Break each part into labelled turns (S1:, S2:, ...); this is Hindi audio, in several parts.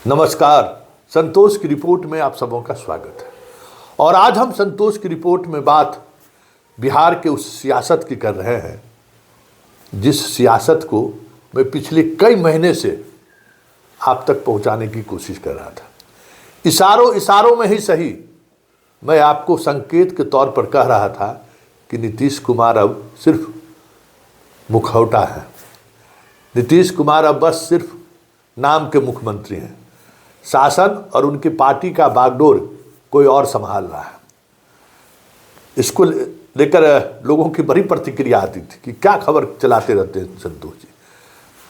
S1: नमस्कार। संतोष की रिपोर्ट में आप सबों का स्वागत है। और आज हम संतोष की रिपोर्ट में बात बिहार के उस सियासत की कर रहे हैं जिस सियासत को मैं पिछले कई महीने से आप तक पहुंचाने की कोशिश कर रहा था। इशारों में ही सही मैं आपको संकेत के तौर पर कह रहा था कि नीतीश कुमार अब सिर्फ मुखौटा है। नीतीश कुमार अब बस सिर्फ नाम के मुख्यमंत्री हैं। शासन और उनकी पार्टी का बागडोर कोई और संभाल रहा है। इसको लेकर लोगों की बड़ी प्रतिक्रिया आती थी कि क्या खबर चलाते रहते हैं संतोष जी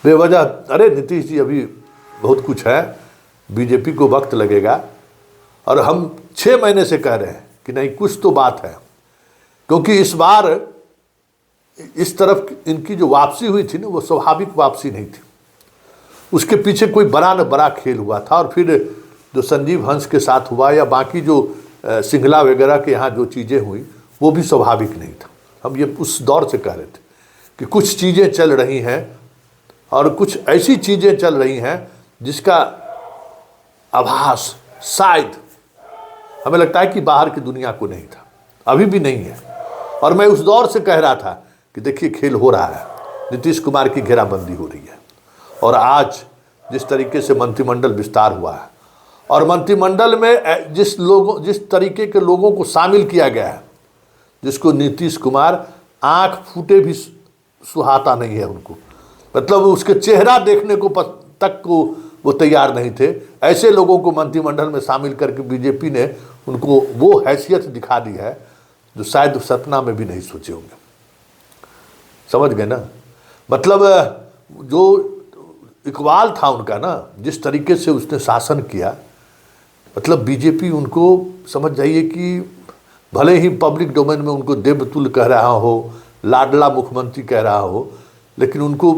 S1: बेवजह। अरे नीतीश जी अभी बहुत कुछ है, बीजेपी को वक्त लगेगा। और हम 6 महीने से कह रहे हैं कि नहीं, कुछ तो बात है, क्योंकि इस बार इस तरफ इनकी जो वापसी हुई थी ना, वो स्वाभाविक वापसी नहीं थी। उसके पीछे कोई बड़ा न बड़ा खेल हुआ था। और फिर जो संजीव हंस के साथ हुआ या बाकी जो सिंघला वगैरह के यहाँ जो चीज़ें हुई वो भी स्वाभाविक नहीं था। हम ये उस दौर से कह रहे थे कि कुछ चीज़ें चल रही हैं और कुछ ऐसी चीज़ें चल रही हैं जिसका आभास शायद हमें लगता है कि बाहर की दुनिया को नहीं था, अभी भी नहीं है। और मैं उस दौर से कह रहा था कि देखिए खेल हो रहा है, नीतीश कुमार की घेराबंदी हो रही है। और आज जिस तरीके से मंत्रिमंडल विस्तार हुआ है और मंत्रिमंडल में जिस तरीके के लोगों को शामिल किया गया है, जिसको नीतीश कुमार आंख फूटे भी सुहाता नहीं है उनको, मतलब उसके चेहरा देखने को तक को वो तैयार नहीं थे। ऐसे लोगों को मंत्रिमंडल में शामिल करके बीजेपी ने उनको वो हैसियत दिखा दी है जो शायद सपना में भी नहीं सोचे होंगे। समझ गए ना? मतलब जो इकबाल था उनका ना, जिस तरीके से उसने शासन किया, मतलब बीजेपी उनको समझ जाइए कि भले ही पब्लिक डोमेन में उनको देवतुल्य कह रहा हो, लाडला मुख्यमंत्री कह रहा हो, लेकिन उनको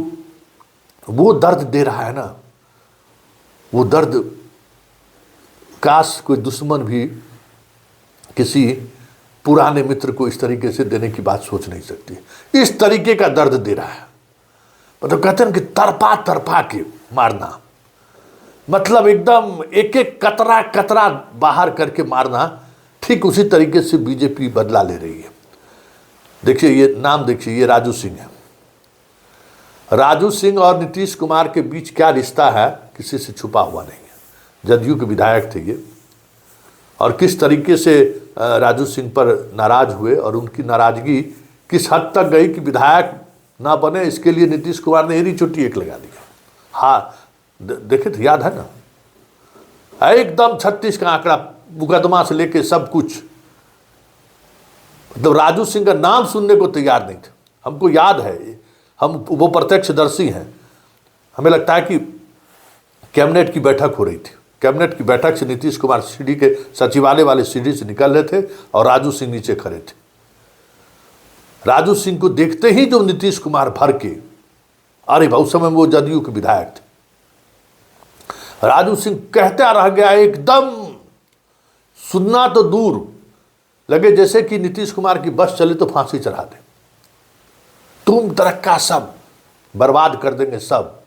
S1: वो दर्द दे रहा है ना, वो दर्द काश कोई दुश्मन भी किसी पुराने मित्र को इस तरीके से देने की बात सोच नहीं सकती। इस तरीके का दर्द दे रहा है। मतलब कहते हैं कि तरपा तरपा के मारना, मतलब एकदम एक एक कतरा कतरा बाहर करके मारना। ठीक उसी तरीके से बीजेपी बदला ले रही है। देखिए ये नाम देखिए, ये राजू सिंह है। राजू सिंह और नीतीश कुमार के बीच क्या रिश्ता है किसी से छुपा हुआ नहीं है। जदयू के विधायक थे ये, और किस तरीके से राजू सिंह पर नाराज हुए और उनकी नाराजगी किस हद तक गई कि विधायक ना बने, इसके लिए नीतीश कुमार ने एरी चोटी एक लगा दिया। हाँ देखे थे, याद है ना? एकदम 36 का आंकड़ा, मुकदमा से लेके सब कुछ। मतलब राजू सिंह का नाम सुनने को तैयार नहीं थे। हमको याद है, हम वो प्रत्यक्षदर्शी हैं। हमें लगता है कि कैबिनेट की बैठक हो रही थी। कैबिनेट की बैठक से नीतीश कुमार सीढ़ी के सचिवालय वाले सीढ़ी से निकल रहे थे और राजू सिंह नीचे खड़े थे। राजू सिंह को देखते ही जो नीतीश कुमार भर के, अरे उस समय वो जदयू के विधायक थे, राजू सिंह कहता रह गया, एकदम सुनना तो दूर, लगे जैसे कि नीतीश कुमार की बस चले तो फांसी चढ़ा दे। तुम तरक्का सब बर्बाद कर देंगे, सब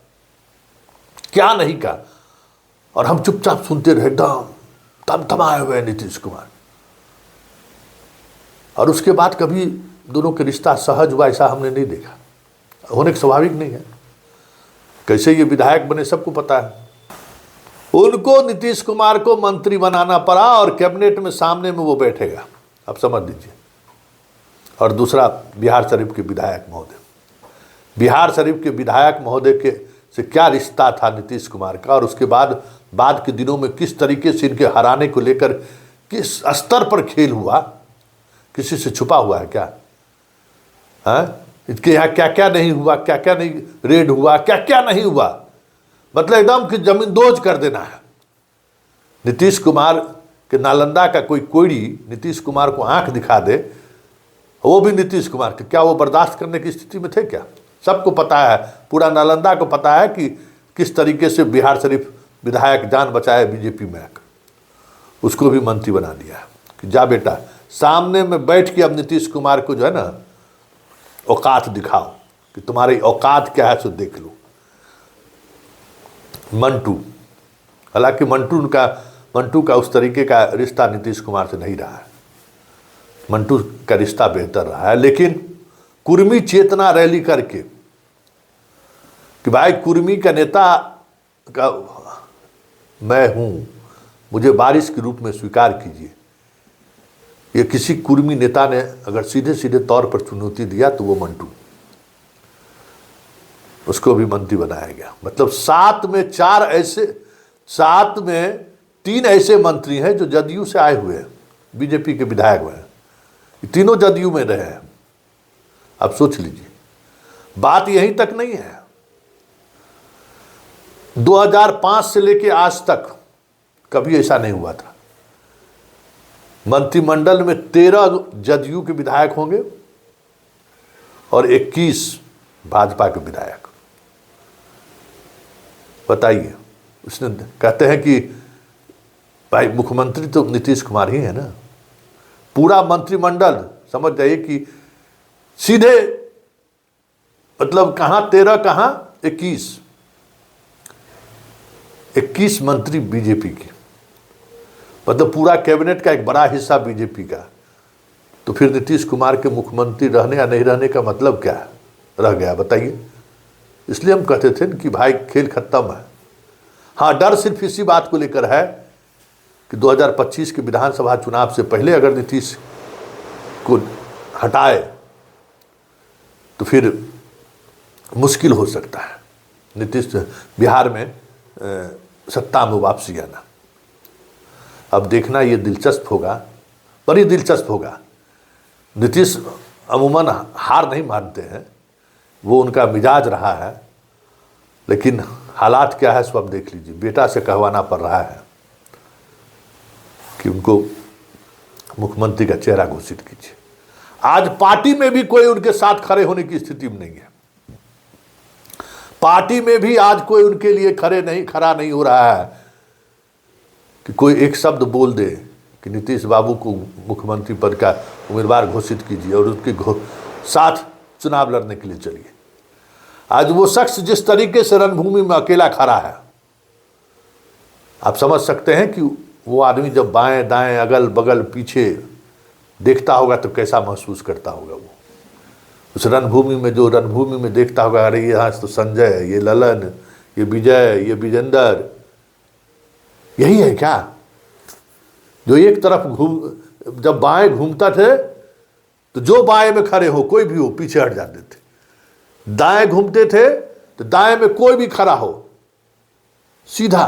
S1: क्या नहीं का। और हम चुपचाप सुनते रहे, एकदम थमथमाए हुए नीतीश कुमार। और उसके बाद कभी दोनों के रिश्ता सहज हुआ ऐसा हमने नहीं देखा। होने स्वाभाविक नहीं है। कैसे ये विधायक बने सबको पता है। उनको नीतीश कुमार को मंत्री बनाना पड़ा और कैबिनेट में सामने में वो बैठेगा, आप समझ लीजिए। और दूसरा बिहार शरीफ के विधायक महोदय, बिहार शरीफ के विधायक महोदय के से क्या रिश्ता था नीतीश कुमार का, और उसके बाद के दिनों में किस तरीके से इनके हराने को लेकर किस स्तर पर खेल हुआ, किसी से छुपा हुआ है क्या? इसके यहाँ क्या क्या नहीं हुआ, क्या क्या नहीं रेड हुआ, क्या क्या नहीं हुआ, मतलब एकदम कि जमींदोज कर देना है। नीतीश कुमार के नालंदा का कोई कोयड़ी नीतीश कुमार को आंख दिखा दे, वो भी नीतीश कुमार के, क्या वो बर्दाश्त करने की स्थिति में थे क्या? सबको पता है, पूरा नालंदा को पता है कि किस तरीके से बिहार शरीफ विधायक जान बचाए बीजेपी में आकर, उसको भी मंत्री बना दिया कि जा बेटा सामने में बैठ के अब नीतीश कुमार को जो है ना औकात दिखाओ कि तुम्हारी औकात क्या है, सो देख लो। मंटू हालांकि मंटू का उस तरीके का रिश्ता नीतीश कुमार से नहीं रहा है, मंटू का रिश्ता बेहतर रहा है। लेकिन कुर्मी चेतना रैली करके कि भाई कुर्मी का नेता का मैं हूं, मुझे वारिस के रूप में स्वीकार कीजिए, ये किसी कुर्मी नेता ने अगर सीधे सीधे तौर पर चुनौती दिया तो वो मंटू, उसको भी मंत्री बनाया गया। मतलब 7 में 3 ऐसे मंत्री हैं जो जदयू से आए हुए हैं, बीजेपी के विधायक हैं, तीनों जदयू में रहे हैं। अब सोच लीजिए, बात यहीं तक नहीं है। 2005 से लेके आज तक कभी ऐसा नहीं हुआ था। मंत्रिमंडल में 13 जदयू के विधायक होंगे और 21 भाजपा के विधायक। बताइए, उसने कहते हैं कि भाई मुख्यमंत्री तो नीतीश कुमार ही है ना। पूरा मंत्रिमंडल समझ जाइए कि सीधे मतलब कहां 13 कहां 21 मंत्री बीजेपी के, मतलब पूरा कैबिनेट का एक बड़ा हिस्सा बीजेपी का। तो फिर नीतीश कुमार के मुख्यमंत्री रहने या नहीं रहने का मतलब क्या रह गया बताइए। इसलिए हम कहते थे कि भाई खेल खत्म है। हाँ, डर सिर्फ इसी बात को लेकर है कि 2025 के विधानसभा चुनाव से पहले अगर नीतीश को हटाए तो फिर मुश्किल हो सकता है नीतीश बिहार में सत्ता में वापसी आना। अब देखना ये दिलचस्प होगा, बड़ी दिलचस्प होगा। नीतीश अमूमन हार नहीं मानते हैं, वो उनका मिजाज रहा है, लेकिन हालात क्या है सब देख लीजिए। बेटा से कहवाना पड़ रहा है कि उनको मुख्यमंत्री का चेहरा घोषित कीजिए। आज पार्टी में भी कोई उनके साथ खड़े होने की स्थिति में नहीं है। पार्टी में भी आज कोई उनके लिए खड़ा नहीं हो रहा है कि कोई एक शब्द बोल दे कि नीतीश बाबू को मुख्यमंत्री पद का उम्मीदवार घोषित कीजिए और उसके साथ चुनाव लड़ने के लिए चलिए। आज वो शख्स जिस तरीके से रणभूमि में अकेला खड़ा है, आप समझ सकते हैं कि वो आदमी जब बाएं दाएं अगल बगल पीछे देखता होगा तो कैसा महसूस करता होगा। वो उस रणभूमि में देखता होगा, अरे ये यहाँ तो संजय, ये ललन, ये विजय, ये विजेंदर, यही है क्या जो एक तरफ जब बाएं घूमता थे तो जो बाएं में खड़े हो कोई भी हो पीछे हट जाते थे, दाएं घूमते थे तो दाएं में कोई भी खड़ा हो सीधा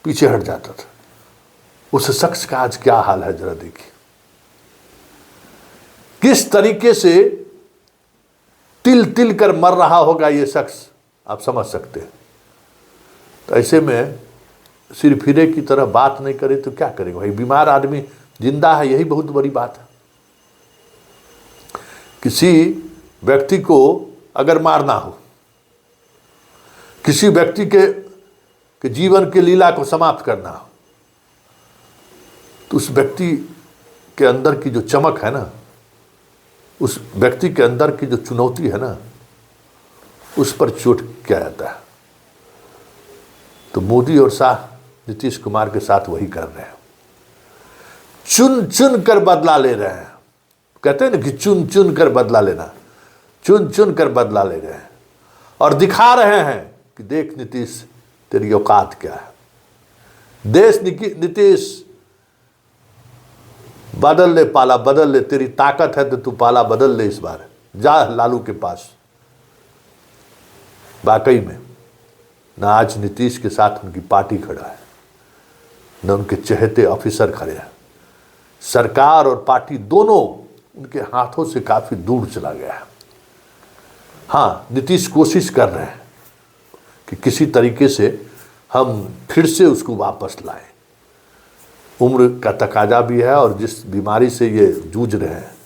S1: पीछे हट जाता था। उस शख्स का आज क्या हाल है जरा देखिए, किस तरीके से तिल तिल कर मर रहा होगा ये शख्स, आप समझ सकते हैं। तो ऐसे में सिर फिरे की तरह बात नहीं करे तो क्या करेगा भाई। बीमार आदमी जिंदा है, यही बहुत बड़ी बात है। किसी व्यक्ति को अगर मारना हो, किसी व्यक्ति के जीवन के लीला को समाप्त करना हो, तो उस व्यक्ति के अंदर की जो चमक है ना, उस व्यक्ति के अंदर की जो चुनौती है ना, उस पर चोट किया जाता है। तो मोदी और शाह नीतीश कुमार के साथ वही कर रहे हैं, चुन चुन कर बदला ले रहे हैं। कहते हैं ना कि चुन चुन कर बदला लेना, चुन चुन कर बदला ले रहे हैं और दिखा रहे हैं कि देख नीतीश तेरी औकात क्या है। नीतीश बदल ले, पाला बदल ले, तेरी ताकत है तो तू पाला बदल ले। इस बार जा लालू के पास। वाकई में ना आज नीतीश के साथ उनकी पार्टी खड़ा है, न उनके चहेते ऑफिसर खड़े हैं। सरकार और पार्टी दोनों उनके हाथों से काफी दूर चला गया है। हाँ, नीतीश कोशिश कर रहे हैं कि किसी तरीके से हम फिर से उसको वापस लाएं। उम्र का तकाजा भी है और जिस बीमारी से ये जूझ रहे हैं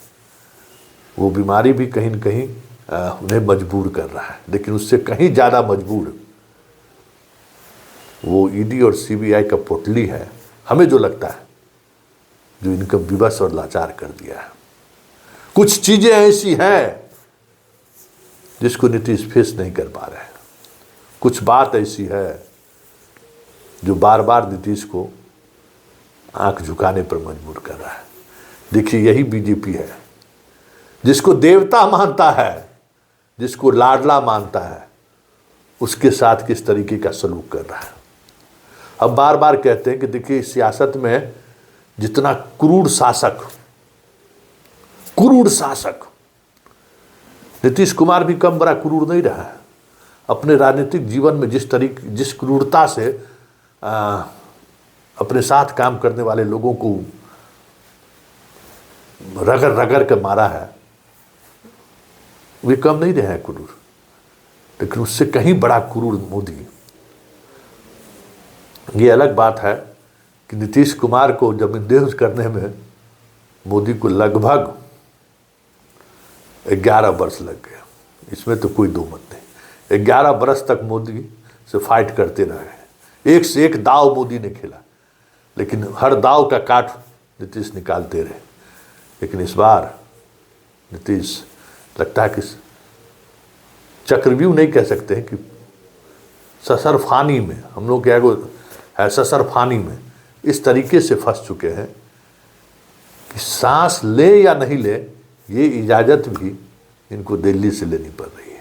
S1: वो बीमारी भी कहीं न कहीं उन्हें मजबूर कर रहा है। लेकिन उससे कहीं ज़्यादा मजबूर वो ईडी और सीबीआई का पोटली है, हमें जो लगता है, जो इनको विवश और लाचार कर दिया है। कुछ चीज़ें ऐसी हैं जिसको नीतीश फेस नहीं कर पा रहे हैं। कुछ बात ऐसी है जो बार बार नीतीश को आंख झुकाने पर मजबूर कर रहा है। देखिए, यही बीजेपी है, जिसको देवता मानता है, जिसको लाडला मानता है, उसके साथ किस तरीके का सलूक कर रहा है। अब बार बार कहते हैं कि देखिए, सियासत में जितना क्रूर शासक नीतीश कुमार भी कम बड़ा क्रूर नहीं रहा है। अपने राजनीतिक जीवन में जिस क्रूरता से अपने साथ काम करने वाले लोगों को रगड़ रगड़ के मारा है, वे कम नहीं रहे हैं क्रूर। लेकिन उससे कहीं बड़ा क्रूर मोदी। ये अलग बात है कि नीतीश कुमार को जमींदोज करने में मोदी को लगभग 11 वर्ष लग गया। इसमें तो कोई दो मत नहीं। 11 वर्ष तक मोदी से फाइट करते रहे, एक से एक दाव मोदी ने खेला, लेकिन हर दाव का काट नीतीश निकालते रहे। लेकिन इस बार नीतीश लगता है कि चक्रव्यूह नहीं कह सकते हैं कि ससरफानी में, हम लोग क्या है, ससरफानी में इस तरीके से फंस चुके हैं कि सांस ले या नहीं ले, ये इजाज़त भी इनको दिल्ली से लेनी पड़ रही है।